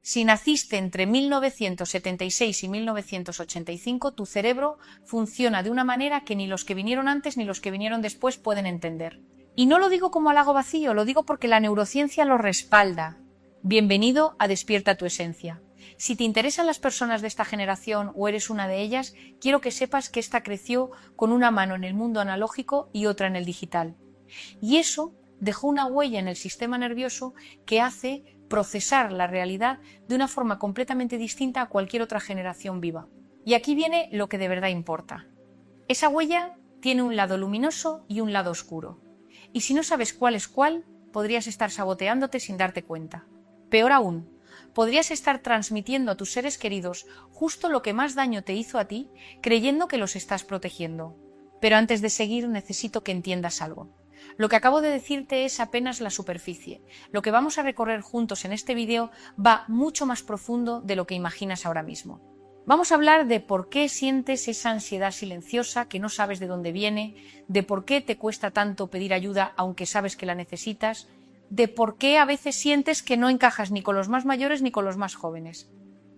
Si naciste entre 1976 y 1985, tu cerebro funciona de una manera que ni los que vinieron antes ni los que vinieron después pueden entender. Y no lo digo como halago vacío, lo digo porque la neurociencia lo respalda. Bienvenido a Despierta tu Esencia. Si te interesan las personas de esta generación o eres una de ellas, quiero que sepas que esta creció con una mano en el mundo analógico y otra en el digital. Y eso dejó una huella en el sistema nervioso que hace procesar la realidad de una forma completamente distinta a cualquier otra generación viva. Y aquí viene lo que de verdad importa. Esa huella tiene un lado luminoso y un lado oscuro. Y si no sabes cuál es cuál, podrías estar saboteándote sin darte cuenta. Peor aún, podrías estar transmitiendo a tus seres queridos justo lo que más daño te hizo a ti, creyendo que los estás protegiendo. Pero antes de seguir, necesito que entiendas algo. Lo que acabo de decirte es apenas la superficie. Lo que vamos a recorrer juntos en este vídeo va mucho más profundo de lo que imaginas ahora mismo. Vamos a hablar de por qué sientes esa ansiedad silenciosa que no sabes de dónde viene, de por qué te cuesta tanto pedir ayuda aunque sabes que la necesitas, de por qué a veces sientes que no encajas ni con los más mayores ni con los más jóvenes.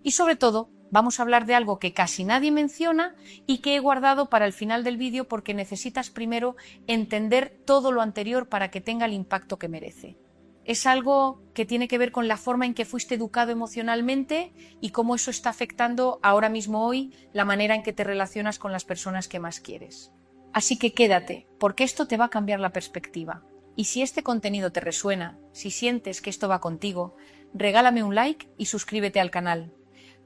Y sobre todo, vamos a hablar de algo que casi nadie menciona y que he guardado para el final del vídeo porque necesitas primero entender todo lo anterior para que tenga el impacto que merece. Es algo que tiene que ver con la forma en que fuiste educado emocionalmente y cómo eso está afectando ahora mismo hoy la manera en que te relacionas con las personas que más quieres. Así que quédate, porque esto te va a cambiar la perspectiva. Y si este contenido te resuena, si sientes que esto va contigo, regálame un like y suscríbete al canal.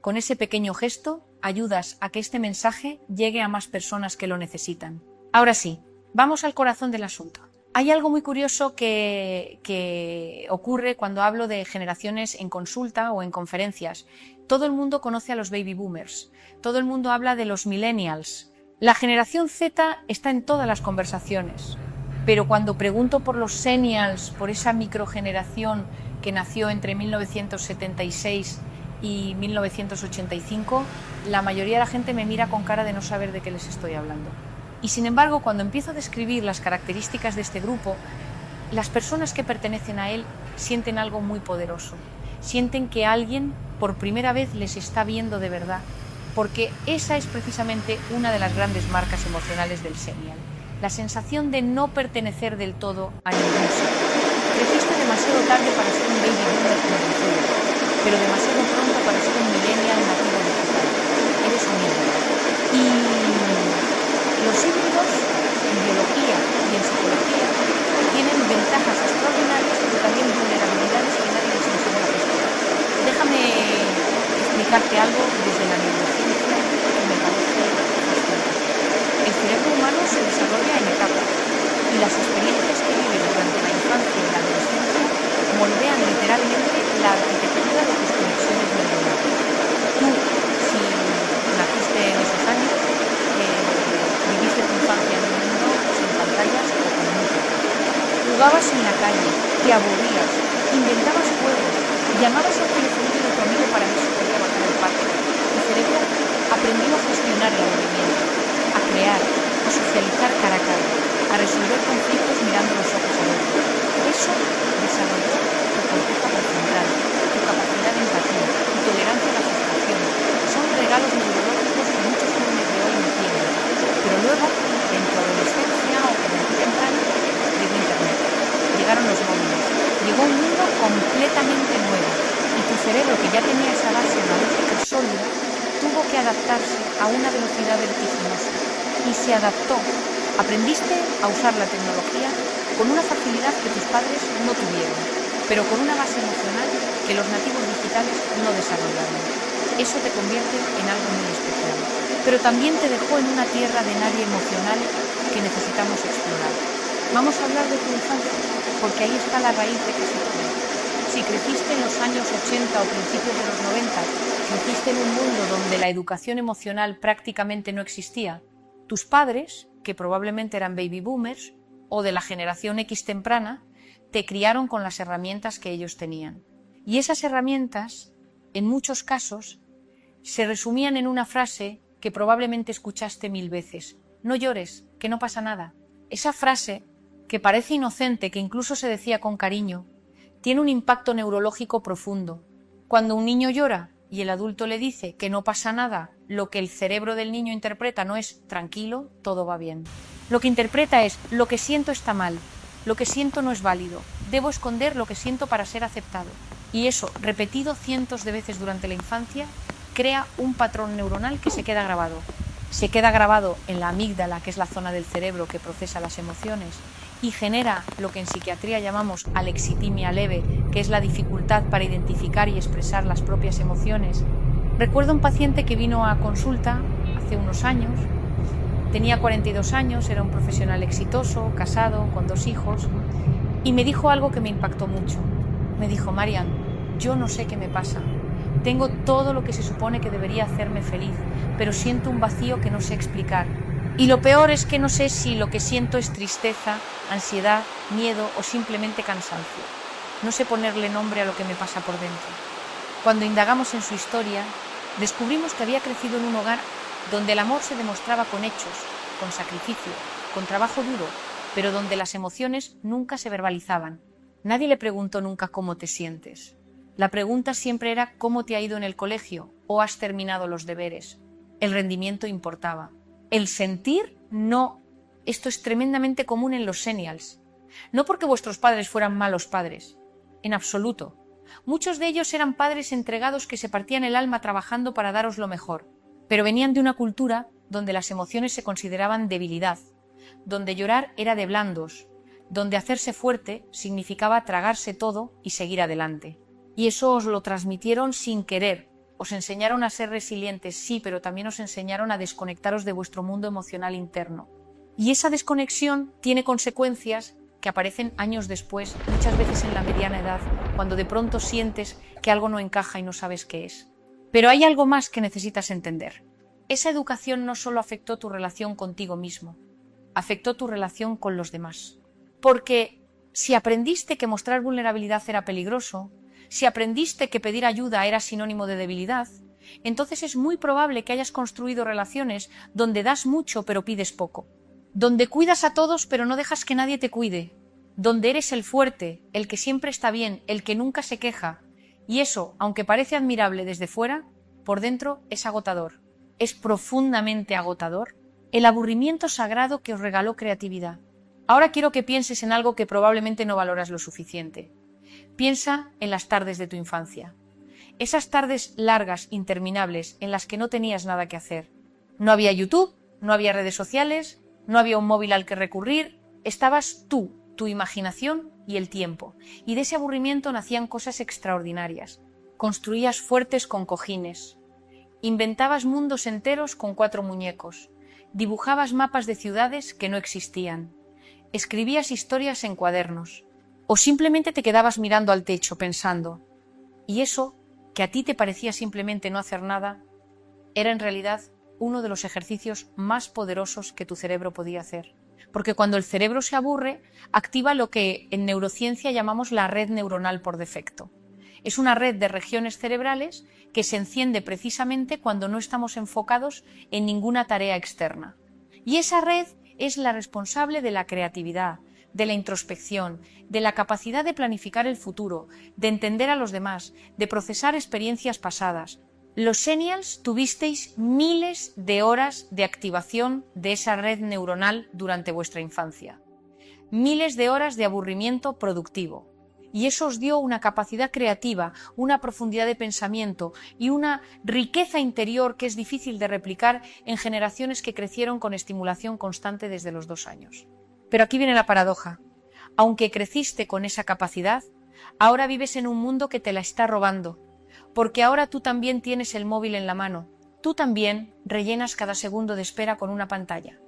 Con ese pequeño gesto, ayudas a que este mensaje llegue a más personas que lo necesitan. Ahora sí, vamos al corazón del asunto. Hay algo muy curioso que ocurre cuando hablo de generaciones en consulta o en conferencias. Todo el mundo conoce a los baby boomers, todo el mundo habla de los millennials. La generación Z está en todas las conversaciones, pero cuando pregunto por los senials, por esa microgeneración que nació entre 1976 y 1985, la mayoría de la gente me mira con cara de no saber de qué les estoy hablando. Y sin embargo, cuando empiezo a describir las características de este grupo, las personas que pertenecen a él sienten algo muy poderoso. Sienten que alguien por primera vez les está viendo de verdad, porque esa es precisamente una de las grandes marcas emocionales del senial. La sensación de no pertenecer del todo a ningún sitio. Creciste demasiado tarde para ser un baby boomer convencido, pero demasiado pronto para ser un millennial nativo digital. Eres un híbrido. Y los híbridos, en biología y en psicología, tienen ventajas extraordinarias, pero también vulnerabilidades que nadie les enseña a gestionar. Déjame explicarte algo desde la neurociencia que me parece fascinante. El cerebro humano se desarrolla en etapas y las experiencias que vives durante la infancia y la adolescencia moldean literalmente la arquitectura de tus conexiones neuronales. Tú, si naciste en esos años, viviste tu infancia en un mundo sin pantallas o con música. Jugabas en la calle, te aburrías, inventabas juegos, llamabas al teléfono de tu amigo para ver si podía bajar al parque. Tu cerebro aprendió a gestionar el aburrimiento, a crear, a socializar cara a cara, a resolver conflictos mirando los ojos al otro. Eso desarrolló tu corteza prefrontal, tu capacidad de empatía, tu tolerancia a la frustración. Son regalos neurológicos que muchos jóvenes de hoy no tienen. Pero luego, en tu adolescencia o juventud temprana, llegó Internet, llegaron los móviles, llegó un mundo completamente nuevo y tu cerebro, que ya tenía esa base analógica sólida, tuvo que adaptarse a una velocidad vertiginosa y se adaptó. Aprendiste a usar la tecnología con una facilidad que tus padres no tuvieron, pero con una base emocional que los nativos digitales no desarrollaron. Eso te convierte en algo muy especial, pero también te dejó en una tierra de nadie emocional que necesitamos explorar. Vamos a hablar de tu infancia, porque ahí está la raíz de casi todo. Si creciste en los años 80 o principios de los 90, creciste en un mundo donde la educación emocional prácticamente no existía, tus padres, que probablemente eran baby boomers o de la generación X temprana, te criaron con las herramientas que ellos tenían. Y esas herramientas, en muchos casos, se resumían en una frase que probablemente escuchaste 1000 veces. No llores, que no pasa nada. Esa frase, que parece inocente, que incluso se decía con cariño, tiene un impacto neurológico profundo, Cuando un niño llora y el adulto le dice que no pasa nada, lo que el cerebro del niño interpreta no es tranquilo, todo va bien. Lo que interpreta es lo que siento está mal, lo que siento no es válido, debo esconder lo que siento para ser aceptado. Y eso, repetido cientos de veces durante la infancia, crea un patrón neuronal que se queda grabado. Se queda grabado en la amígdala, que es la zona del cerebro que procesa las emociones, y genera lo que en psiquiatría llamamos alexitimia leve, que es la dificultad para identificar y expresar las propias emociones. Recuerdo un paciente que vino a consulta hace unos años, tenía 42 años, era un profesional exitoso, casado, con 2 hijos, y me dijo algo que me impactó mucho. Me dijo: Marian, yo no sé qué me pasa. Tengo todo lo que se supone que debería hacerme feliz, pero siento un vacío que no sé explicar. Y lo peor es que no sé si lo que siento es tristeza, ansiedad, miedo o simplemente cansancio. No sé ponerle nombre a lo que me pasa por dentro. Cuando indagamos en su historia, descubrimos que había crecido en un hogar donde el amor se demostraba con hechos, con sacrificio, con trabajo duro, pero donde las emociones nunca se verbalizaban. Nadie le preguntó nunca cómo te sientes. La pregunta siempre era cómo te ha ido en el colegio o has terminado los deberes. El rendimiento importaba. El sentir, no. Esto es tremendamente común en los Xennials. No porque vuestros padres fueran malos padres, en absoluto. Muchos de ellos eran padres entregados que se partían el alma trabajando para daros lo mejor, pero venían de una cultura donde las emociones se consideraban debilidad, donde llorar era de blandos, donde hacerse fuerte significaba tragarse todo y seguir adelante. Y eso os lo transmitieron sin querer. Os enseñaron a ser resilientes, sí, pero también os enseñaron a desconectaros de vuestro mundo emocional interno. Y esa desconexión tiene consecuencias que aparecen años después, muchas veces en la mediana edad, cuando de pronto sientes que algo no encaja y no sabes qué es. Pero hay algo más que necesitas entender. Esa educación no solo afectó tu relación contigo mismo, afectó tu relación con los demás. Porque si aprendiste que mostrar vulnerabilidad era peligroso, si aprendiste que pedir ayuda era sinónimo de debilidad, entonces es muy probable que hayas construido relaciones donde das mucho pero pides poco, donde cuidas a todos pero no dejas que nadie te cuide, donde eres el fuerte, el que siempre está bien, el que nunca se queja, y eso, aunque parece admirable desde fuera, por dentro es agotador, es profundamente agotador, el aburrimiento sagrado que os regaló creatividad. Ahora quiero que pienses en algo que probablemente no valoras lo suficiente. Piensa en las tardes de tu infancia. Esas tardes largas, interminables, en las que no tenías nada que hacer. No había YouTube, no había redes sociales, no había un móvil al que recurrir. Estabas tú, tu imaginación y el tiempo. Y de ese aburrimiento nacían cosas extraordinarias. Construías fuertes con cojines. Inventabas mundos enteros con 4 muñecos. Dibujabas mapas de ciudades que no existían. Escribías historias en cuadernos. O simplemente te quedabas mirando al techo pensando. Y eso, que a ti te parecía simplemente no hacer nada, era en realidad uno de los ejercicios más poderosos que tu cerebro podía hacer. Porque cuando el cerebro se aburre, activa lo que en neurociencia llamamos la red neuronal por defecto. Es una red de regiones cerebrales que se enciende precisamente cuando no estamos enfocados en ninguna tarea externa. Y esa red es la responsable de la creatividad, de la introspección, de la capacidad de planificar el futuro, de entender a los demás, de procesar experiencias pasadas. Los Xennials tuvisteis miles de horas de activación de esa red neuronal durante vuestra infancia. Miles de horas de aburrimiento productivo. Y eso os dio una capacidad creativa, una profundidad de pensamiento y una riqueza interior que es difícil de replicar en generaciones que crecieron con estimulación constante desde los 2 años. Pero aquí viene la paradoja. Aunque creciste con esa capacidad, ahora vives en un mundo que te la está robando, porque ahora tú también tienes el móvil en la mano, tú también rellenas cada segundo de espera con una pantalla,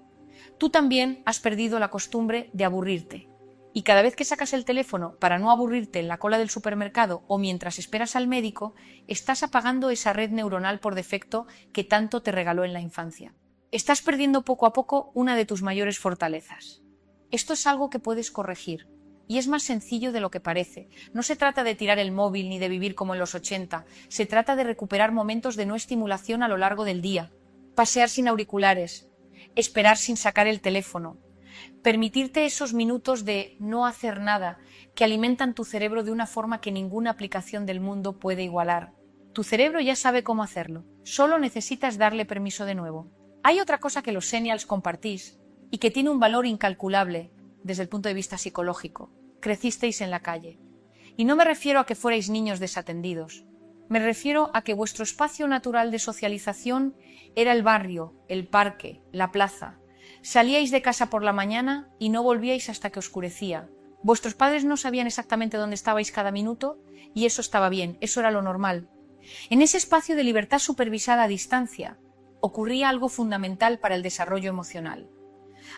tú también has perdido la costumbre de aburrirte, y cada vez que sacas el teléfono para no aburrirte en la cola del supermercado o mientras esperas al médico, estás apagando esa red neuronal por defecto que tanto te regaló en la infancia. Estás perdiendo poco a poco una de tus mayores fortalezas. Esto es algo que puedes corregir, y es más sencillo de lo que parece. No se trata de tirar el móvil ni de vivir como en los 80, se trata de recuperar momentos de no estimulación a lo largo del día, pasear sin auriculares, esperar sin sacar el teléfono, Permitirte esos minutos de no hacer nada que alimentan tu cerebro de una forma que ninguna aplicación del mundo puede igualar. Tu cerebro ya sabe cómo hacerlo, solo necesitas darle permiso de nuevo. Hay otra cosa que los Xennials compartís y que tiene un valor incalculable desde el punto de vista psicológico. Crecisteis en la calle. Y no me refiero a que fuerais niños desatendidos. Me refiero a que vuestro espacio natural de socialización era el barrio, el parque, la plaza. Salíais de casa por la mañana y no volvíais hasta que oscurecía. Vuestros padres no sabían exactamente dónde estabais cada minuto y eso estaba bien, eso era lo normal. En ese espacio de libertad supervisada a distancia ocurría algo fundamental para el desarrollo emocional.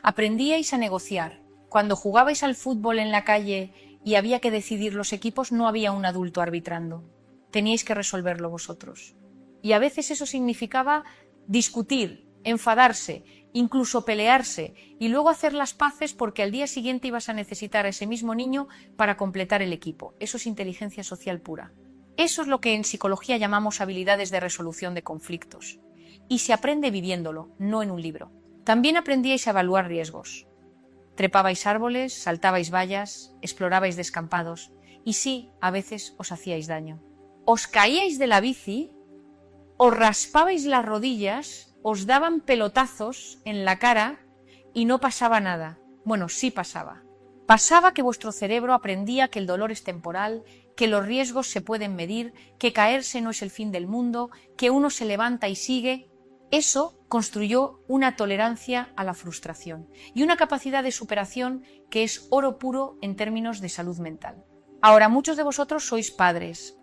Aprendíais a negociar. Cuando jugabais al fútbol en la calle y había que decidir los equipos, no había un adulto arbitrando. Teníais que resolverlo vosotros. Y a veces eso significaba discutir, enfadarse, incluso pelearse y luego hacer las paces porque al día siguiente ibas a necesitar a ese mismo niño para completar el equipo. Eso es inteligencia social pura. Eso es lo que en psicología llamamos habilidades de resolución de conflictos. Y se aprende viviéndolo, no en un libro. También aprendíais a evaluar riesgos. Trepabais árboles, saltabais vallas, explorabais descampados y sí, a veces os hacíais daño. Os caíais de la bici, os raspabais las rodillas, os daban pelotazos en la cara y no pasaba nada. Bueno, sí pasaba. Pasaba que vuestro cerebro aprendía que el dolor es temporal, que los riesgos se pueden medir, que caerse no es el fin del mundo, que uno se levanta y sigue. Eso construyó una tolerancia a la frustración y una capacidad de superación que es oro puro en términos de salud mental. Ahora, muchos de vosotros sois padres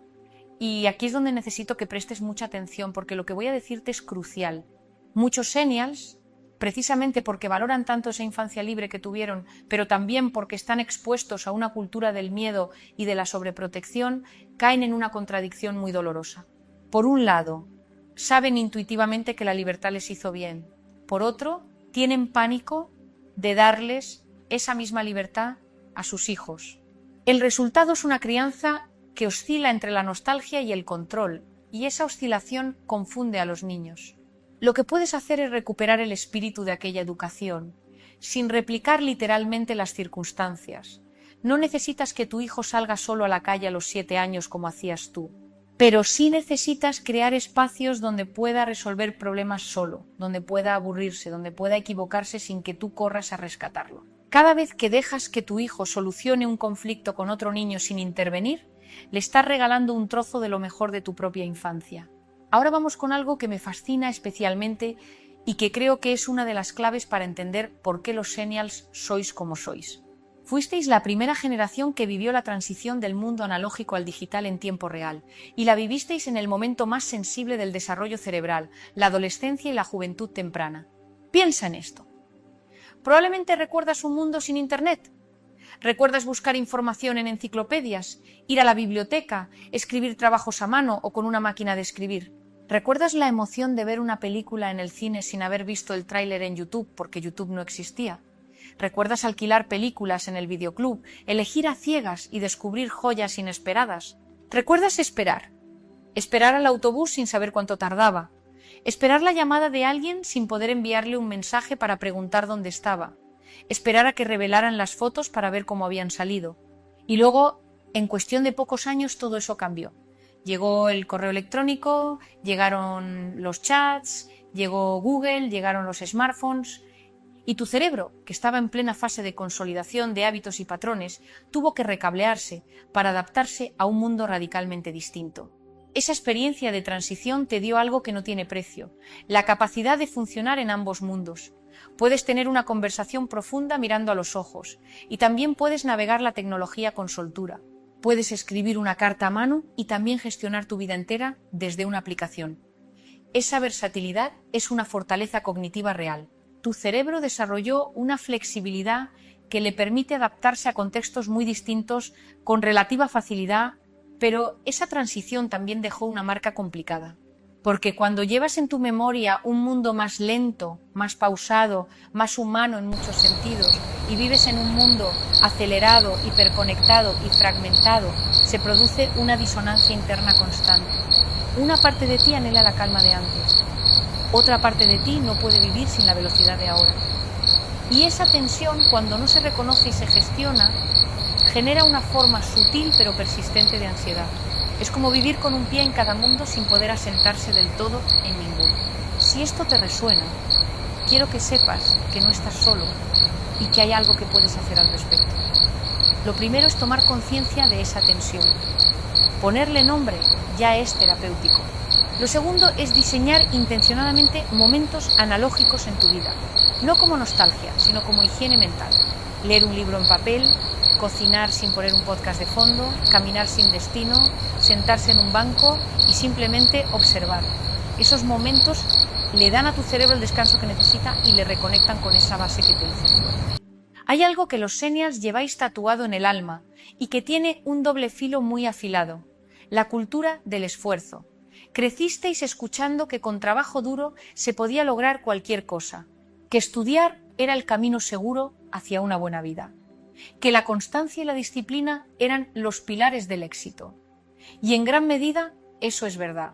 y aquí es donde necesito que prestes mucha atención porque lo que voy a decirte es crucial. Muchos Xennials, precisamente porque valoran tanto esa infancia libre que tuvieron, pero también porque están expuestos a una cultura del miedo y de la sobreprotección, caen en una contradicción muy dolorosa. Por un lado, saben intuitivamente que la libertad les hizo bien. Por otro, tienen pánico de darles esa misma libertad a sus hijos. El resultado es una crianza que oscila entre la nostalgia y el control, y esa oscilación confunde a los niños. Lo que puedes hacer es recuperar el espíritu de aquella educación, sin replicar literalmente las circunstancias. No necesitas que tu hijo salga solo a la calle a los 7 años como hacías tú. Pero sí necesitas crear espacios donde pueda resolver problemas solo, donde pueda aburrirse, donde pueda equivocarse sin que tú corras a rescatarlo. Cada vez que dejas que tu hijo solucione un conflicto con otro niño sin intervenir, le estás regalando un trozo de lo mejor de tu propia infancia. Ahora vamos con algo que me fascina especialmente y que creo que es una de las claves para entender por qué los Xennials sois como sois. Fuisteis la primera generación que vivió la transición del mundo analógico al digital en tiempo real, y la vivisteis en el momento más sensible del desarrollo cerebral, la adolescencia y la juventud temprana. Piensa en esto. Probablemente recuerdas un mundo sin Internet. ¿Recuerdas buscar información en enciclopedias, ir a la biblioteca, escribir trabajos a mano o con una máquina de escribir? ¿Recuerdas la emoción de ver una película en el cine sin haber visto el tráiler en YouTube porque YouTube no existía? ¿Recuerdas alquilar películas en el videoclub, elegir a ciegas y descubrir joyas inesperadas? ¿Recuerdas esperar? Esperar al autobús sin saber cuánto tardaba. Esperar la llamada de alguien sin poder enviarle un mensaje para preguntar dónde estaba. Esperar a que revelaran las fotos para ver cómo habían salido. Y luego, en cuestión de pocos años, todo eso cambió. Llegó el correo electrónico, llegaron los chats, llegó Google, llegaron los smartphones. Y tu cerebro, que estaba en plena fase de consolidación de hábitos y patrones, tuvo que recablearse para adaptarse a un mundo radicalmente distinto. Esa experiencia de transición te dio algo que no tiene precio, la capacidad de funcionar en ambos mundos. Puedes tener una conversación profunda mirando a los ojos y también puedes navegar la tecnología con soltura. Puedes escribir una carta a mano y también gestionar tu vida entera desde una aplicación. Esa versatilidad es una fortaleza cognitiva real. Tu cerebro desarrolló una flexibilidad que le permite adaptarse a contextos muy distintos con relativa facilidad, pero esa transición también dejó una marca complicada. Porque cuando llevas en tu memoria un mundo más lento, más pausado, más humano en muchos sentidos, y vives en un mundo acelerado, hiperconectado y fragmentado, se produce una disonancia interna constante. Una parte de ti anhela la calma de antes. Otra parte de ti no puede vivir sin la velocidad de ahora. Y esa tensión, cuando no se reconoce y se gestiona, genera una forma sutil pero persistente de ansiedad. Es como vivir con un pie en cada mundo sin poder asentarse del todo en ninguno. Si esto te resuena, quiero que sepas que no estás solo y que hay algo que puedes hacer al respecto. Lo primero es tomar conciencia de esa tensión. Ponerle nombre ya es terapéutico. Lo segundo es diseñar intencionadamente momentos analógicos en tu vida, no como nostalgia, sino como higiene mental. Leer un libro en papel, cocinar sin poner un podcast de fondo, caminar sin destino, sentarse en un banco y simplemente observar. Esos momentos le dan a tu cerebro el descanso que necesita y le reconectan con esa base que te hizo fuerte. Hay algo que los Xennials lleváis tatuado en el alma y que tiene un doble filo muy afilado: la cultura del esfuerzo. Crecisteis escuchando que con trabajo duro se podía lograr cualquier cosa, que estudiar era el camino seguro hacia una buena vida, que la constancia y la disciplina eran los pilares del éxito. Y en gran medida eso es verdad.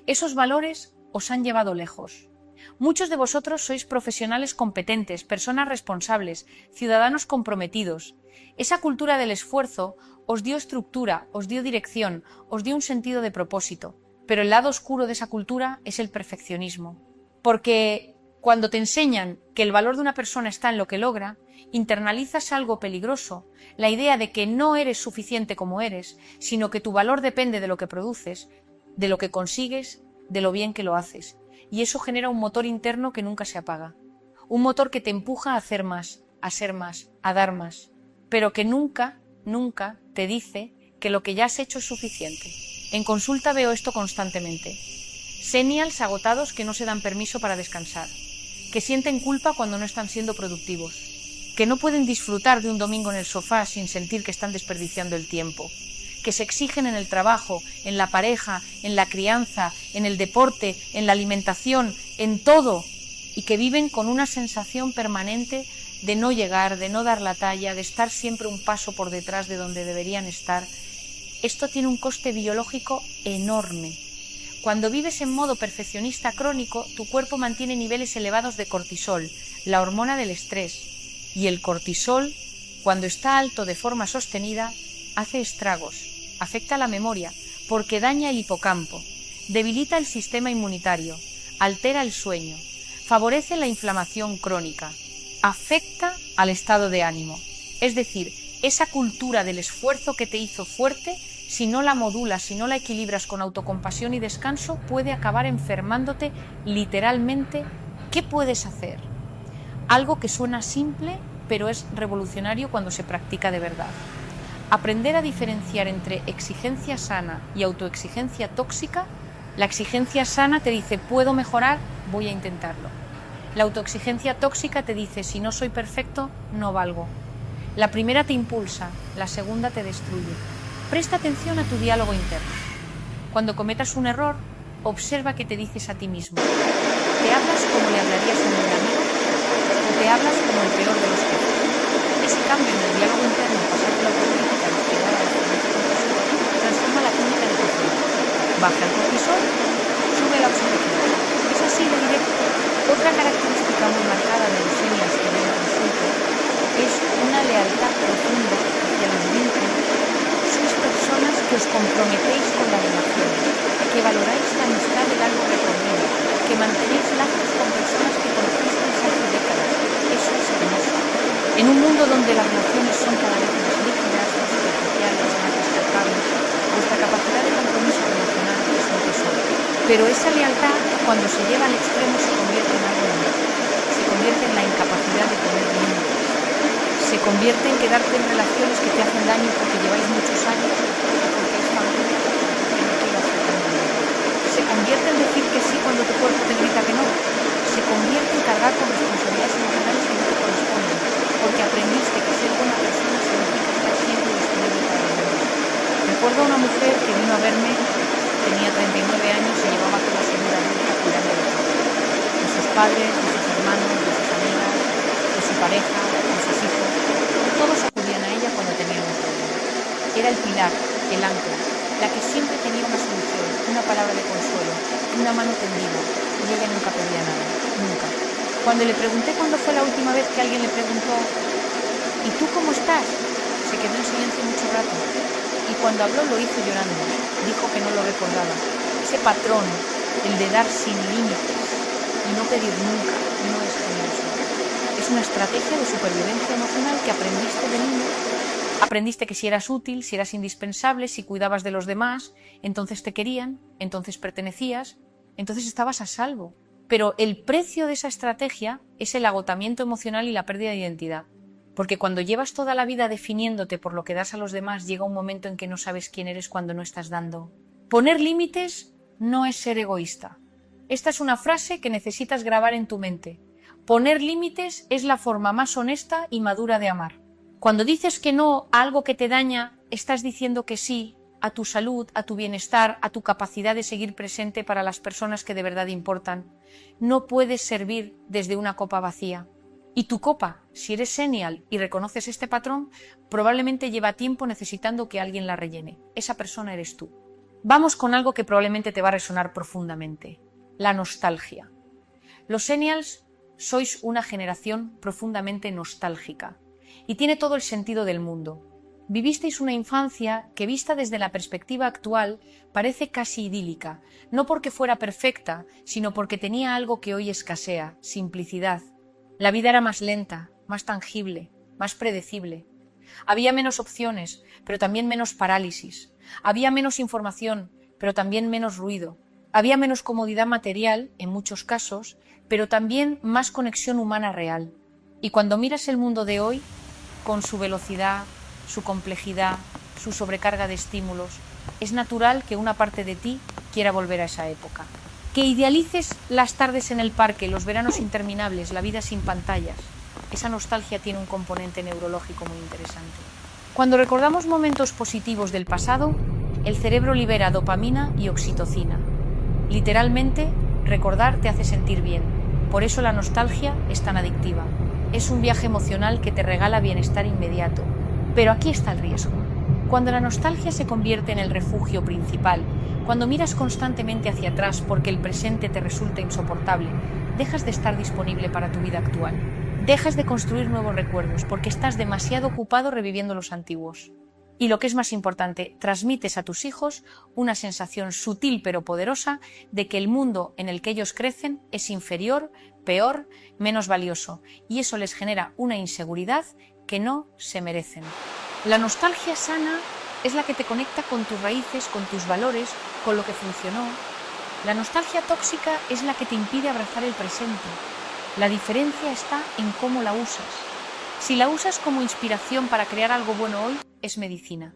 Esos valores os han llevado lejos. Muchos de vosotros sois profesionales competentes, personas responsables, ciudadanos comprometidos. Esa cultura del esfuerzo os dio estructura, os dio dirección, os dio un sentido de propósito. Pero el lado oscuro de esa cultura es el perfeccionismo. Porque cuando te enseñan que el valor de una persona está en lo que logra, internalizas algo peligroso, la idea de que no eres suficiente como eres, sino que tu valor depende de lo que produces, de lo que consigues, de lo bien que lo haces. Y eso genera un motor interno que nunca se apaga. Un motor que te empuja a hacer más, a ser más, a dar más, pero que nunca te dice que lo que ya has hecho es suficiente. En consulta veo esto constantemente. Xennials agotados que no se dan permiso para descansar, que sienten culpa cuando no están siendo productivos, que no pueden disfrutar de un domingo en el sofá sin sentir que están desperdiciando el tiempo, que se exigen en el trabajo, en la pareja, en la crianza, en el deporte, en la alimentación, en todo, y que viven con una sensación permanente de no llegar, de no dar la talla, de estar siempre un paso por detrás de donde deberían estar. Esto tiene un coste biológico enorme. Cuando vives en modo perfeccionista crónico, tu cuerpo mantiene niveles elevados de cortisol, la hormona del estrés, y el cortisol, cuando está alto de forma sostenida, hace estragos, afecta la memoria, porque daña el hipocampo, debilita el sistema inmunitario, altera el sueño, favorece la inflamación crónica, afecta al estado de ánimo. Es decir, esa cultura del esfuerzo que te hizo fuerte, si no la modulas, si no la equilibras con autocompasión y descanso, puede acabar enfermándote literalmente. ¿Qué puedes hacer? Algo que suena simple, pero es revolucionario cuando se practica de verdad. Aprender a diferenciar entre exigencia sana y autoexigencia tóxica. La exigencia sana te dice, puedo mejorar, voy a intentarlo. La autoexigencia tóxica te dice, si no soy perfecto, no valgo. La primera te impulsa, la segunda te destruye. Presta atención a tu diálogo interno. Cuando cometas un error, observa qué te dices a ti mismo. ¿Te hablas como le hablarías a un amigo o te hablas como el peor de los jefes? Ese cambio en el diálogo interno, pasar de la autocrítica a la esperar a la experiencia compasiva, transforma la química de tu cerebro. Baja el cortisol, sube la oxidación. Es así de directo. Otra característica muy marcada de los Xennials que veo en consulta es una lealtad profunda hacia los vínculos. Sois personas que os comprometéis con las relaciones, que valoráis la amistad de largo recorrido, que mantenéis lazos con personas que conocisteis hace décadas. Eso es hermoso. En un mundo donde las relaciones son cada vez más líquidas, más superficiales, más descartables, vuestra capacidad de compromiso relacional es un tesoro. Pero esa lealtad, cuando se lleva al extremo, se convierte en algo nuevo. Se convierte en la incapacidad de poner límites. Se convierte en quedarte en relaciones que te hacen daño porque lleváis muchos años o porque es familia que no quiere hacer daño. Se convierte en decir que sí cuando tu cuerpo te grita que no. Se convierte en cargar con responsabilidades emocionales que no te corresponden, porque aprendiste que ser buena persona significa estar siempre disponible para los demás. Recuerdo a una mujer que vino a verme, tenía 39 años y llevaba toda su vida adulta cuidando de sus padres, de sus hermanos, de sus amigas, de su pareja, de sus hijos. Todos acudían a ella cuando tenían un problema. Era el pilar, el ancla, la que siempre tenía una solución, una palabra de consuelo, una mano tendida, y ella nunca pedía nada, nunca. Cuando le pregunté cuándo fue la última vez que alguien le preguntó ¿y tú cómo estás?, se quedó en silencio mucho rato, y cuando habló lo hizo llorando. Dijo que no lo recordaba. Ese patrón, el de dar sin límites y no pedir nunca, no es generoso. Es una estrategia de supervivencia emocional que aprendiste de niño. Aprendiste que si eras útil, si eras indispensable, si cuidabas de los demás, entonces te querían, entonces pertenecías, entonces estabas a salvo. Pero el precio de esa estrategia es el agotamiento emocional y la pérdida de identidad. Porque cuando llevas toda la vida definiéndote por lo que das a los demás, llega un momento en que no sabes quién eres cuando no estás dando. Poner límites no es ser egoísta. Esta es una frase que necesitas grabar en tu mente. Poner límites es la forma más honesta y madura de amar. Cuando dices que no a algo que te daña, estás diciendo que sí a tu salud, a tu bienestar, a tu capacidad de seguir presente para las personas que de verdad importan. No puedes servir desde una copa vacía. Y tu copa, si eres senial y reconoces este patrón, probablemente lleva tiempo necesitando que alguien la rellene. Esa persona eres tú. Vamos con algo que probablemente te va a resonar profundamente: la nostalgia. Los senials sois una generación profundamente nostálgica y tiene todo el sentido del mundo. Vivisteis una infancia que, vista desde la perspectiva actual, parece casi idílica, no porque fuera perfecta, sino porque tenía algo que hoy escasea: simplicidad. La vida era más lenta, más tangible, más predecible. Había menos opciones, pero también menos parálisis. Había menos información, pero también menos ruido. Había menos comodidad material, en muchos casos, pero también más conexión humana real. Y cuando miras el mundo de hoy, con su velocidad, su complejidad, su sobrecarga de estímulos, es natural que una parte de ti quiera volver a esa época. Que idealices las tardes en el parque, los veranos interminables, la vida sin pantallas. Esa nostalgia tiene un componente neurológico muy interesante. Cuando recordamos momentos positivos del pasado, el cerebro libera dopamina y oxitocina. Literalmente, recordar te hace sentir bien. Por eso la nostalgia es tan adictiva. Es un viaje emocional que te regala bienestar inmediato. Pero aquí está el riesgo. Cuando la nostalgia se convierte en el refugio principal, cuando miras constantemente hacia atrás porque el presente te resulta insoportable, dejas de estar disponible para tu vida actual. Dejas de construir nuevos recuerdos porque estás demasiado ocupado reviviendo los antiguos. Y lo que es más importante, transmites a tus hijos una sensación sutil pero poderosa de que el mundo en el que ellos crecen es inferior, peor, menos valioso, y eso les genera una inseguridad que no se merecen. La nostalgia sana es la que te conecta con tus raíces, con tus valores, con lo que funcionó. La nostalgia tóxica es la que te impide abrazar el presente. La diferencia está en cómo la usas. Si la usas como inspiración para crear algo bueno hoy, es medicina.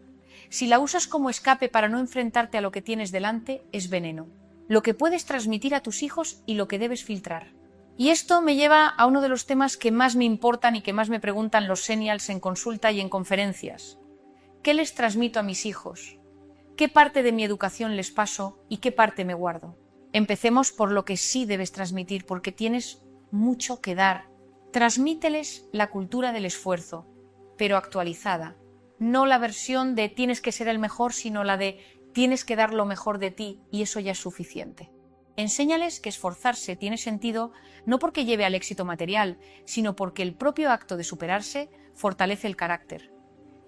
Si la usas como escape para no enfrentarte a lo que tienes delante, es veneno. Lo que puedes transmitir a tus hijos y lo que debes filtrar. Y esto me lleva a uno de los temas que más me importan y que más me preguntan los senials en consulta y en conferencias. ¿Qué les transmito a mis hijos? ¿Qué parte de mi educación les paso y qué parte me guardo? Empecemos por lo que sí debes transmitir, porque tienes mucho que dar. Transmíteles la cultura del esfuerzo, pero actualizada. No la versión de tienes que ser el mejor, sino la de tienes que dar lo mejor de ti y eso ya es suficiente. Enséñales que esforzarse tiene sentido no porque lleve al éxito material, sino porque el propio acto de superarse fortalece el carácter.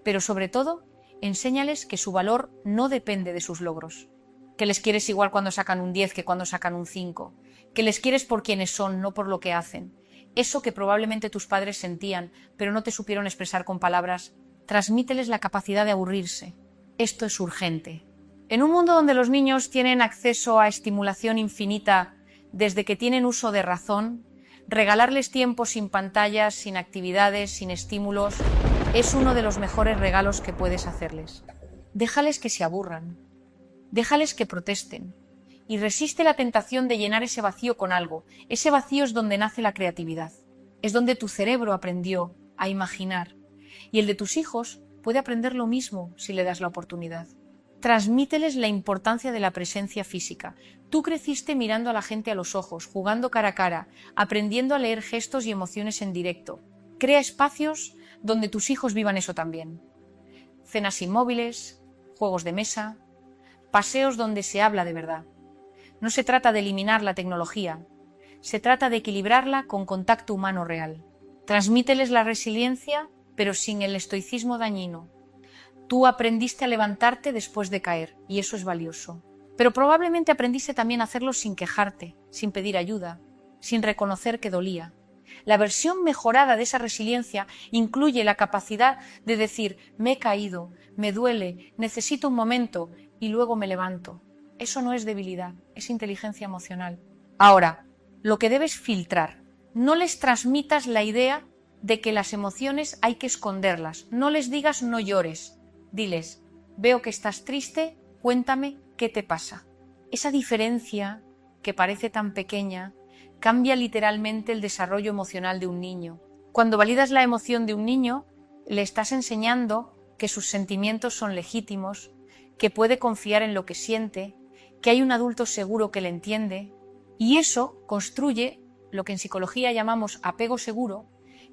Pero sobre todo, enséñales que su valor no depende de sus logros, que les quieres igual cuando sacan un 10 que cuando sacan un 5, que les quieres por quienes son, no por lo que hacen. Eso que probablemente tus padres sentían, pero no te supieron expresar con palabras, transmíteles la capacidad de aburrirse. Esto es urgente. En un mundo donde los niños tienen acceso a estimulación infinita desde que tienen uso de razón, regalarles tiempo sin pantallas, sin actividades, sin estímulos, es uno de los mejores regalos que puedes hacerles. Déjales que se aburran, déjales que protesten y resiste la tentación de llenar ese vacío con algo. Ese vacío es donde nace la creatividad, es donde tu cerebro aprendió a imaginar y el de tus hijos puede aprender lo mismo si le das la oportunidad. Transmíteles la importancia de la presencia física. Tú creciste mirando a la gente a los ojos, jugando cara a cara, aprendiendo a leer gestos y emociones en directo. Crea espacios donde tus hijos vivan eso también. Cenas inmóviles, juegos de mesa, paseos donde se habla de verdad. No se trata de eliminar la tecnología, Se trata de equilibrarla con contacto humano real. Transmíteles la resiliencia, pero sin el estoicismo dañino. Tú aprendiste a levantarte después de caer, y eso es valioso. Pero probablemente aprendiste también a hacerlo sin quejarte, sin pedir ayuda, sin reconocer que dolía. La versión mejorada de esa resiliencia incluye la capacidad de decir, me he caído, me duele, necesito un momento y luego me levanto. Eso no es debilidad, es inteligencia emocional. Ahora, lo que debes filtrar, no les transmitas la idea de que las emociones hay que esconderlas. No les digas no llores. Diles, veo que estás triste, cuéntame qué te pasa. Esa diferencia, que parece tan pequeña, cambia literalmente el desarrollo emocional de un niño. Cuando validas la emoción de un niño, le estás enseñando que sus sentimientos son legítimos, que puede confiar en lo que siente, que hay un adulto seguro que le entiende, y eso construye lo que en psicología llamamos apego seguro,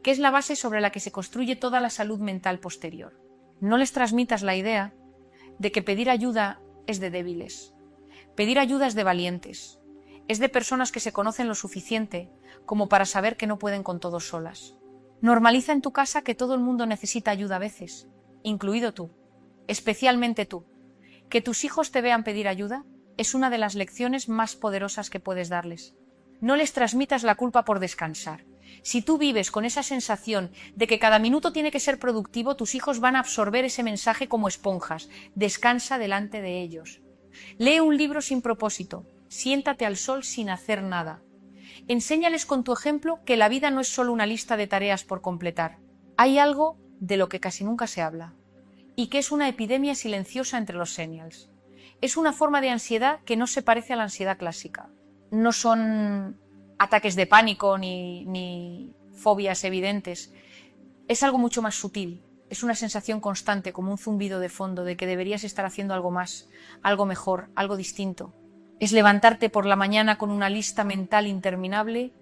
que es la base sobre la que se construye toda la salud mental posterior. No les transmitas la idea de que pedir ayuda es de débiles. Pedir ayuda es de valientes. Es de personas que se conocen lo suficiente como para saber que no pueden con todo solas. Normaliza en tu casa que todo el mundo necesita ayuda a veces, incluido tú, especialmente tú. Que tus hijos te vean pedir ayuda es una de las lecciones más poderosas que puedes darles. No les transmitas la culpa por descansar. Si tú vives con esa sensación de que cada minuto tiene que ser productivo, tus hijos van a absorber ese mensaje como esponjas. Descansa delante de ellos. Lee un libro sin propósito. Siéntate al sol sin hacer nada. Enséñales con tu ejemplo que la vida no es solo una lista de tareas por completar. Hay algo de lo que casi nunca se habla, y que es una epidemia silenciosa entre los senials. Es una forma de ansiedad que no se parece a la ansiedad clásica. No son ataques de pánico ni fobias evidentes. Es algo mucho más sutil. Es una sensación constante, como un zumbido de fondo, de que deberías estar haciendo algo más, algo mejor, algo distinto. Es levantarte por la mañana con una lista mental interminable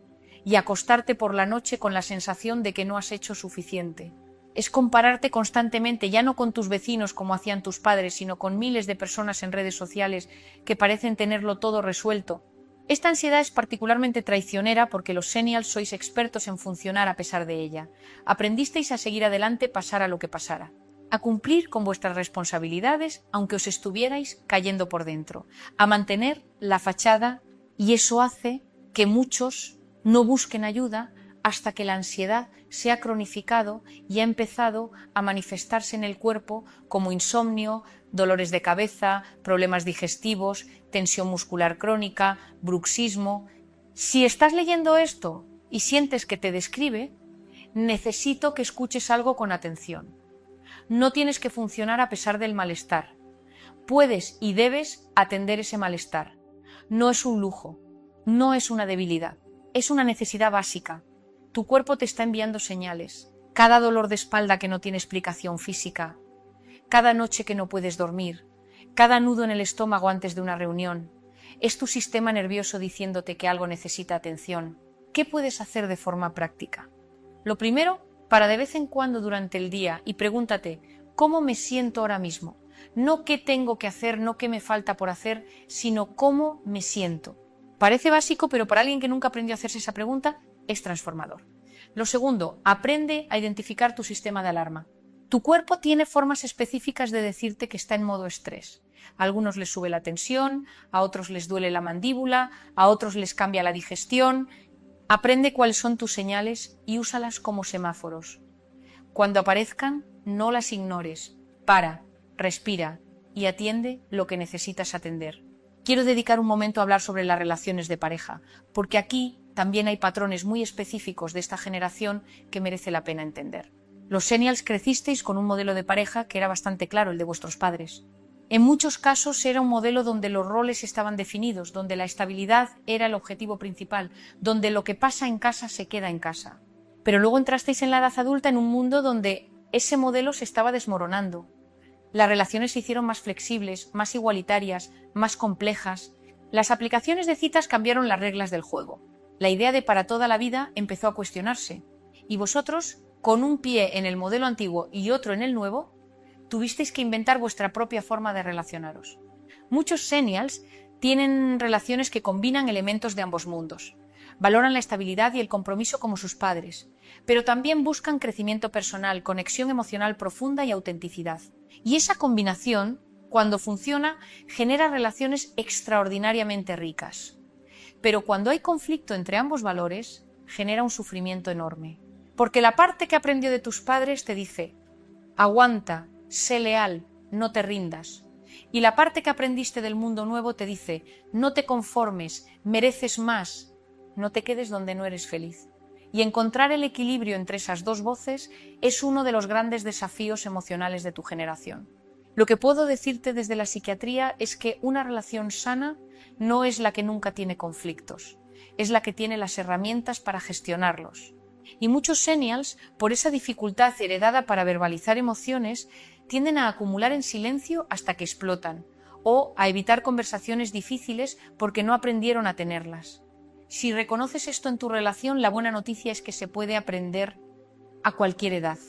y acostarte por la noche con la sensación de que no has hecho suficiente. Es compararte constantemente, ya no con tus vecinos como hacían tus padres, sino con miles de personas en redes sociales que parecen tenerlo todo resuelto. Esta ansiedad es particularmente traicionera porque los senials sois expertos en funcionar a pesar de ella. Aprendisteis a seguir adelante pasara lo que pasara, a cumplir con vuestras responsabilidades aunque os estuvierais cayendo por dentro, a mantener la fachada, y eso hace que muchos no busquen ayuda hasta que la ansiedad se ha cronificado y ha empezado a manifestarse en el cuerpo como insomnio, dolores de cabeza, problemas digestivos, tensión muscular crónica, bruxismo. Si estás leyendo esto y sientes que te describe, necesito que escuches algo con atención. No tienes que funcionar a pesar del malestar. Puedes y debes atender ese malestar. No es un lujo, no es una debilidad, es una necesidad básica. Tu cuerpo te está enviando señales. Cada dolor de espalda que no tiene explicación física, cada noche que no puedes dormir, cada nudo en el estómago antes de una reunión, es tu sistema nervioso diciéndote que algo necesita atención. ¿Qué puedes hacer de forma práctica? Lo primero, para de vez en cuando durante el día y pregúntate, ¿cómo me siento ahora mismo? No qué tengo que hacer, no qué me falta por hacer, sino cómo me siento. Parece básico, pero para alguien que nunca aprendió a hacerse esa pregunta, es transformador. Lo segundo, aprende a identificar tu sistema de alarma. Tu cuerpo tiene formas específicas de decirte que está en modo estrés. A algunos les sube la tensión, a otros les duele la mandíbula, a otros les cambia la digestión. Aprende cuáles son tus señales y úsalas como semáforos. Cuando aparezcan, no las ignores. Para, respira y atiende lo que necesitas atender. Quiero dedicar un momento a hablar sobre las relaciones de pareja, porque aquí también hay patrones muy específicos de esta generación que merece la pena entender. Los senials crecisteis con un modelo de pareja que era bastante claro, el de vuestros padres. En muchos casos era un modelo donde los roles estaban definidos, donde la estabilidad era el objetivo principal, donde lo que pasa en casa se queda en casa. Pero luego entrasteis en la edad adulta en un mundo donde ese modelo se estaba desmoronando. Las relaciones se hicieron más flexibles, más igualitarias, más complejas. Las aplicaciones de citas cambiaron las reglas del juego. La idea de para toda la vida empezó a cuestionarse. Y vosotros, con un pie en el modelo antiguo y otro en el nuevo, tuvisteis que inventar vuestra propia forma de relacionaros. Muchos senials tienen relaciones que combinan elementos de ambos mundos. Valoran la estabilidad y el compromiso como sus padres, pero también buscan crecimiento personal, conexión emocional profunda y autenticidad. Y esa combinación, cuando funciona, genera relaciones extraordinariamente ricas. Pero cuando hay conflicto entre ambos valores, genera un sufrimiento enorme. Porque la parte que aprendió de tus padres te dice: aguanta, sé leal, no te rindas. Y la parte que aprendiste del mundo nuevo te dice: no te conformes, mereces más, no te quedes donde no eres feliz. Y encontrar el equilibrio entre esas dos voces es uno de los grandes desafíos emocionales de tu generación. Lo que puedo decirte desde la psiquiatría es que una relación sana no es la que nunca tiene conflictos, es la que tiene las herramientas para gestionarlos. Y muchos Xennials, por esa dificultad heredada para verbalizar emociones, tienden a acumular en silencio hasta que explotan, o a evitar conversaciones difíciles porque no aprendieron a tenerlas. Si reconoces esto en tu relación, la buena noticia es que se puede aprender a cualquier edad.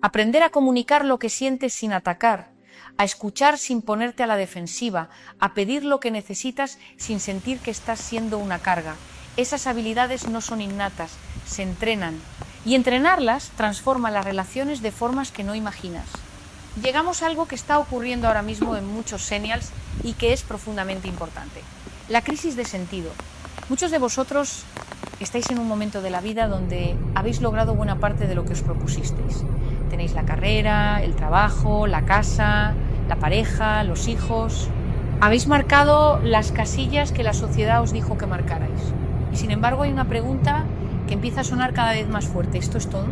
Aprender a comunicar lo que sientes sin atacar, a escuchar sin ponerte a la defensiva, a pedir lo que necesitas sin sentir que estás siendo una carga. Esas habilidades no son innatas, se entrenan. Y entrenarlas transforma las relaciones de formas que no imaginas. Llegamos a algo que está ocurriendo ahora mismo en muchos Xennials y que es profundamente importante: la crisis de sentido. Muchos de vosotros estáis en un momento de la vida donde habéis logrado buena parte de lo que os propusisteis. Tenéis la carrera, el trabajo, la casa, la pareja, los hijos. Habéis marcado las casillas que la sociedad os dijo que marcarais. Y sin embargo hay una pregunta que empieza a sonar cada vez más fuerte. ¿Esto es todo?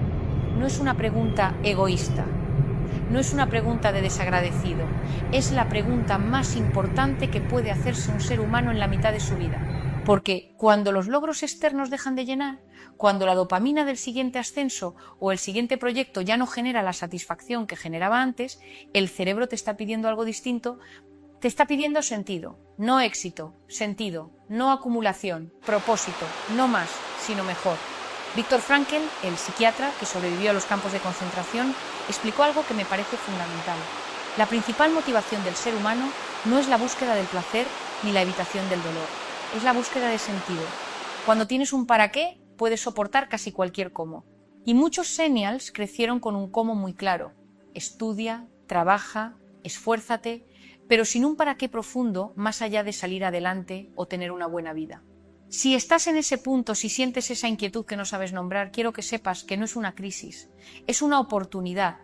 No es una pregunta egoísta. No es una pregunta de desagradecido. Es la pregunta más importante que puede hacerse un ser humano en la mitad de su vida. Porque cuando los logros externos dejan de llenar, cuando la dopamina del siguiente ascenso o el siguiente proyecto ya no genera la satisfacción que generaba antes, el cerebro te está pidiendo algo distinto, te está pidiendo sentido, no éxito, sentido, no acumulación, propósito, no más, sino mejor. Viktor Frankl, el psiquiatra que sobrevivió a los campos de concentración, explicó algo que me parece fundamental. La principal motivación del ser humano no es la búsqueda del placer ni la evitación del dolor. Es la búsqueda de sentido. Cuando tienes un para qué, puedes soportar casi cualquier cómo. Y muchos Xennials crecieron con un cómo muy claro: estudia, trabaja, esfuérzate, pero sin un para qué profundo más allá de salir adelante o tener una buena vida. Si estás en ese punto, si sientes esa inquietud que no sabes nombrar, quiero que sepas que no es una crisis, es una oportunidad.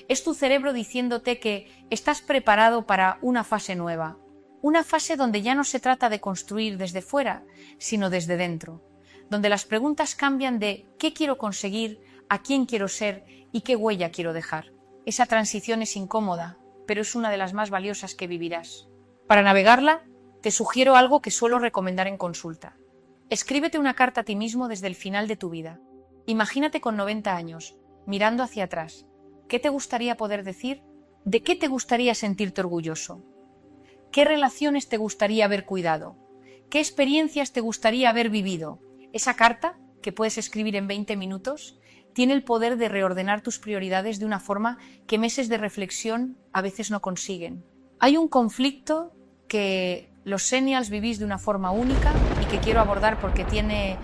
Es tu cerebro diciéndote que estás preparado para una fase nueva. Una fase donde ya no se trata de construir desde fuera, sino desde dentro, donde las preguntas cambian de ¿qué quiero conseguir?, a quién quiero ser y qué huella quiero dejar. Esa transición es incómoda, pero es una de las más valiosas que vivirás. Para navegarla, te sugiero algo que suelo recomendar en consulta. Escríbete una carta a ti mismo desde el final de tu vida. Imagínate con 90 años, mirando hacia atrás. ¿Qué te gustaría poder decir? ¿De qué te gustaría sentirte orgulloso? ¿Qué relaciones te gustaría haber cuidado? ¿Qué experiencias te gustaría haber vivido? Esa carta, que puedes escribir en 20 minutos, tiene el poder de reordenar tus prioridades de una forma que meses de reflexión a veces no consiguen. Hay un conflicto que los Xennials vivís de una forma única y que quiero abordar porque tiene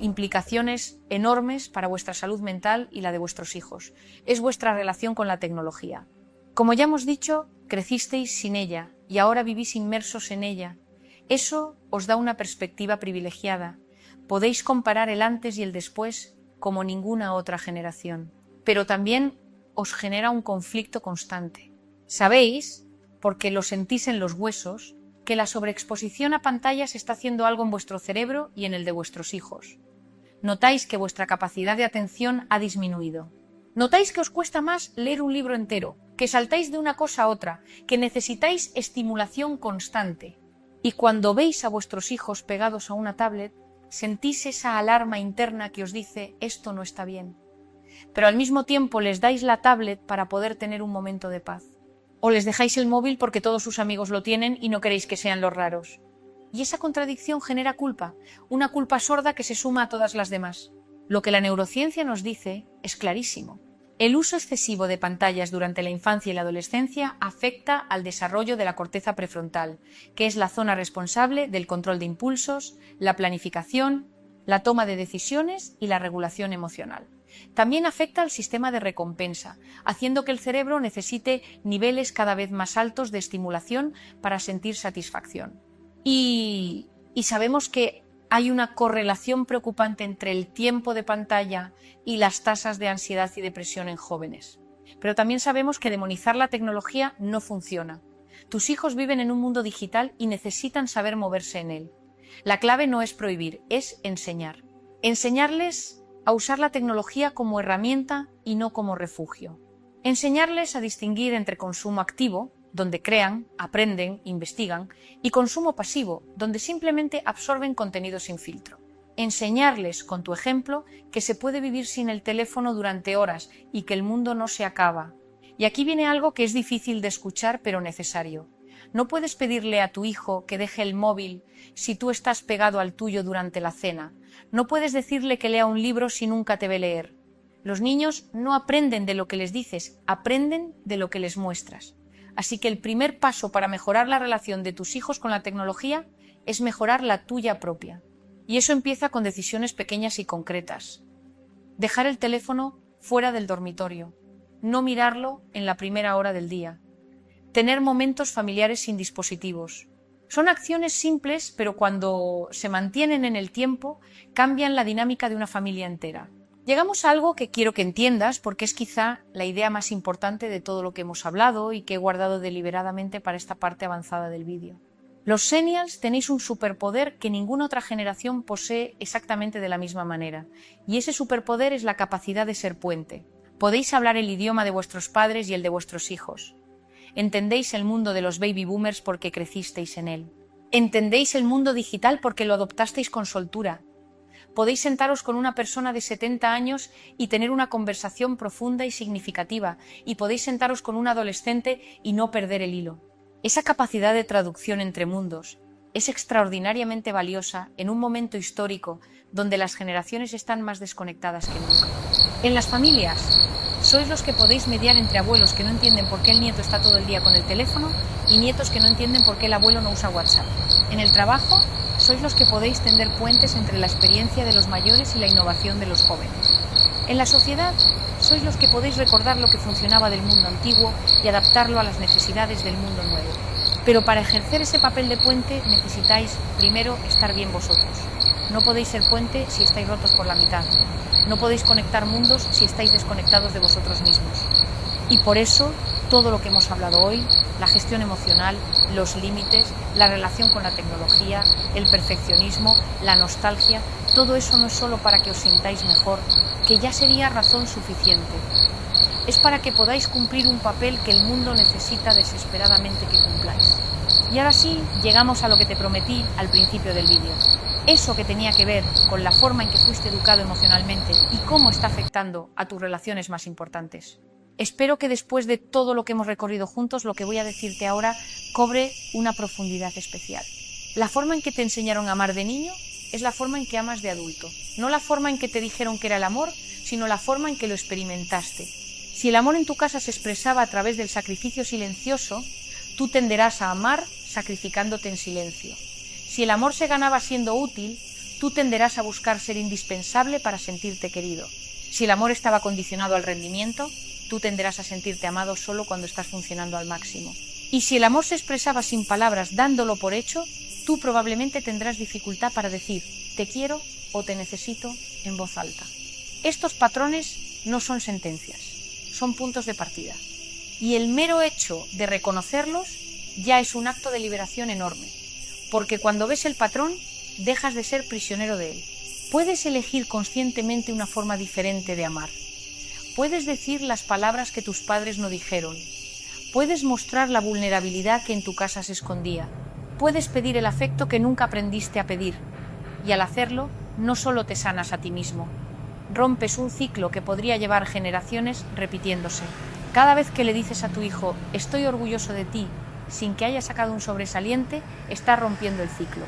implicaciones enormes para vuestra salud mental y la de vuestros hijos. Es vuestra relación con la tecnología. Como ya hemos dicho, crecisteis sin ella y ahora vivís inmersos en ella. Eso os da una perspectiva privilegiada. Podéis comparar el antes y el después como ninguna otra generación. Pero también os genera un conflicto constante. Sabéis, porque lo sentís en los huesos, que la sobreexposición a pantallas está haciendo algo en vuestro cerebro y en el de vuestros hijos. Notáis que vuestra capacidad de atención ha disminuido. Notáis que os cuesta más leer un libro entero, que saltáis de una cosa a otra, que necesitáis estimulación constante. Y cuando veis a vuestros hijos pegados a una tablet, sentís esa alarma interna que os dice esto no está bien. Pero al mismo tiempo les dais la tablet para poder tener un momento de paz. O les dejáis el móvil porque todos sus amigos lo tienen y no queréis que sean los raros. Y esa contradicción genera culpa, una culpa sorda que se suma a todas las demás. Lo que la neurociencia nos dice es clarísimo. El uso excesivo de pantallas durante la infancia y la adolescencia afecta al desarrollo de la corteza prefrontal, que es la zona responsable del control de impulsos, la planificación, la toma de decisiones y la regulación emocional. También afecta al sistema de recompensa, haciendo que el cerebro necesite niveles cada vez más altos de estimulación para sentir satisfacción. Y sabemos que hay una correlación preocupante entre el tiempo de pantalla y las tasas de ansiedad y depresión en jóvenes. Pero también sabemos que demonizar la tecnología no funciona. Tus hijos viven en un mundo digital y necesitan saber moverse en él. La clave no es prohibir, es enseñar. Enseñarles a usar la tecnología como herramienta y no como refugio. Enseñarles a distinguir entre consumo activo, donde crean, aprenden, investigan, y consumo pasivo, donde simplemente absorben contenido sin filtro. Enseñarles, con tu ejemplo, que se puede vivir sin el teléfono durante horas y que el mundo no se acaba. Y aquí viene algo que es difícil de escuchar, pero necesario. No puedes pedirle a tu hijo que deje el móvil si tú estás pegado al tuyo durante la cena. No puedes decirle que lea un libro si nunca te ve leer. Los niños no aprenden de lo que les dices, aprenden de lo que les muestras. Así que el primer paso para mejorar la relación de tus hijos con la tecnología es mejorar la tuya propia. Y eso empieza con decisiones pequeñas y concretas. Dejar el teléfono fuera del dormitorio. No mirarlo en la primera hora del día. Tener momentos familiares sin dispositivos. Son acciones simples, pero cuando se mantienen en el tiempo, cambian la dinámica de una familia entera. Llegamos a algo que quiero que entiendas porque es quizá la idea más importante de todo lo que hemos hablado y que he guardado deliberadamente para esta parte avanzada del vídeo. Los Xennials tenéis un superpoder que ninguna otra generación posee exactamente de la misma manera, y ese superpoder es la capacidad de ser puente. Podéis hablar el idioma de vuestros padres y el de vuestros hijos. Entendéis el mundo de los baby boomers porque crecisteis en él. Entendéis el mundo digital porque lo adoptasteis con soltura. Podéis sentaros con una persona de 70 años y tener una conversación profunda y significativa, y podéis sentaros con un adolescente y no perder el hilo. Esa capacidad de traducción entre mundos es extraordinariamente valiosa en un momento histórico donde las generaciones están más desconectadas que nunca. En las familias, sois los que podéis mediar entre abuelos que no entienden por qué el nieto está todo el día con el teléfono y nietos que no entienden por qué el abuelo no usa WhatsApp. En el trabajo, sois los que podéis tender puentes entre la experiencia de los mayores y la innovación de los jóvenes. En la sociedad, sois los que podéis recordar lo que funcionaba del mundo antiguo y adaptarlo a las necesidades del mundo nuevo. Pero para ejercer ese papel de puente necesitáis, primero, estar bien vosotros. No podéis ser puente si estáis rotos por la mitad. No podéis conectar mundos si estáis desconectados de vosotros mismos. Y por eso, todo lo que hemos hablado hoy, la gestión emocional, los límites, la relación con la tecnología, el perfeccionismo, la nostalgia, todo eso no es solo para que os sintáis mejor, que ya sería razón suficiente. Es para que podáis cumplir un papel que el mundo necesita desesperadamente que cumpláis. Y ahora sí, llegamos a lo que te prometí al principio del vídeo. Eso que tenía que ver con la forma en que fuiste educado emocionalmente y cómo está afectando a tus relaciones más importantes. Espero que después de todo lo que hemos recorrido juntos, lo que voy a decirte ahora cobre una profundidad especial. La forma en que te enseñaron a amar de niño es la forma en que amas de adulto. No la forma en que te dijeron que era el amor, sino la forma en que lo experimentaste. Si el amor en tu casa se expresaba a través del sacrificio silencioso, tú tenderás a amar sacrificándote en silencio. Si el amor se ganaba siendo útil, tú tenderás a buscar ser indispensable para sentirte querido. Si el amor estaba condicionado al rendimiento, tú tenderás a sentirte amado solo cuando estás funcionando al máximo. Y si el amor se expresaba sin palabras, dándolo por hecho, tú probablemente tendrás dificultad para decir te quiero o te necesito en voz alta. Estos patrones no son sentencias, son puntos de partida. Y el mero hecho de reconocerlos ya es un acto de liberación enorme, porque cuando ves el patrón, dejas de ser prisionero de él. Puedes elegir conscientemente una forma diferente de amar. Puedes decir las palabras que tus padres no dijeron. Puedes mostrar la vulnerabilidad que en tu casa se escondía. Puedes pedir el afecto que nunca aprendiste a pedir. Y al hacerlo, no solo te sanas a ti mismo. Rompes un ciclo que podría llevar generaciones repitiéndose. Cada vez que le dices a tu hijo, estoy orgulloso de ti, sin que haya sacado un sobresaliente, estás rompiendo el ciclo.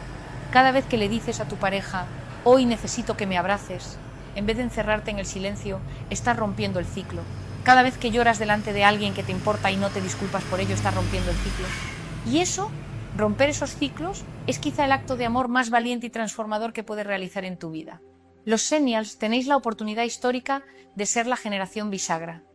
Cada vez que le dices a tu pareja, hoy necesito que me abraces, en vez de encerrarte en el silencio, estás rompiendo el ciclo. Cada vez que lloras delante de alguien que te importa y no te disculpas por ello, estás rompiendo el ciclo. Y eso, romper esos ciclos, es quizá el acto de amor más valiente y transformador que puedes realizar en tu vida. Los Xennials tenéis la oportunidad histórica de ser la generación bisagra,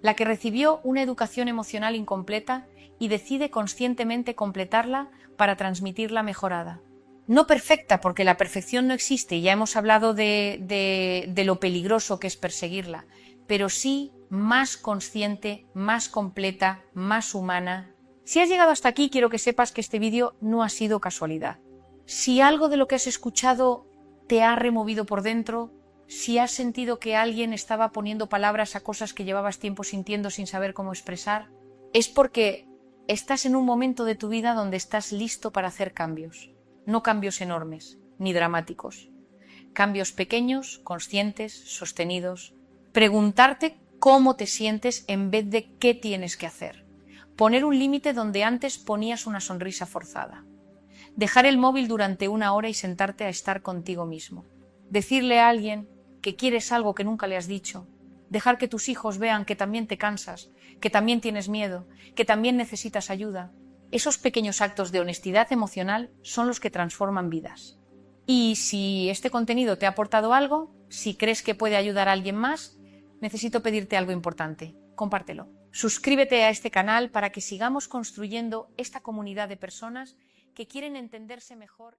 la que recibió una educación emocional incompleta y decide conscientemente completarla para transmitirla mejorada. No perfecta, porque la perfección no existe, y ya hemos hablado de lo peligroso que es perseguirla, pero sí más consciente, más completa, más humana. Si has llegado hasta aquí, quiero que sepas que este vídeo no ha sido casualidad. Si algo de lo que has escuchado te ha removido por dentro, si has sentido que alguien estaba poniendo palabras a cosas que llevabas tiempo sintiendo sin saber cómo expresar, es porque estás en un momento de tu vida donde estás listo para hacer cambios. No cambios enormes, ni dramáticos. Cambios pequeños, conscientes, sostenidos. Preguntarte cómo te sientes en vez de qué tienes que hacer. Poner un límite donde antes ponías una sonrisa forzada. Dejar el móvil durante 1 hora y sentarte a estar contigo mismo. Decirle a alguien que quieres algo que nunca le has dicho. Dejar que tus hijos vean que también te cansas, que también tienes miedo, que también necesitas ayuda. Esos pequeños actos de honestidad emocional son los que transforman vidas. Y si este contenido te ha aportado algo, si crees que puede ayudar a alguien más, necesito pedirte algo importante. Compártelo. Suscríbete a este canal para que sigamos construyendo esta comunidad de personas que quieren entenderse mejor.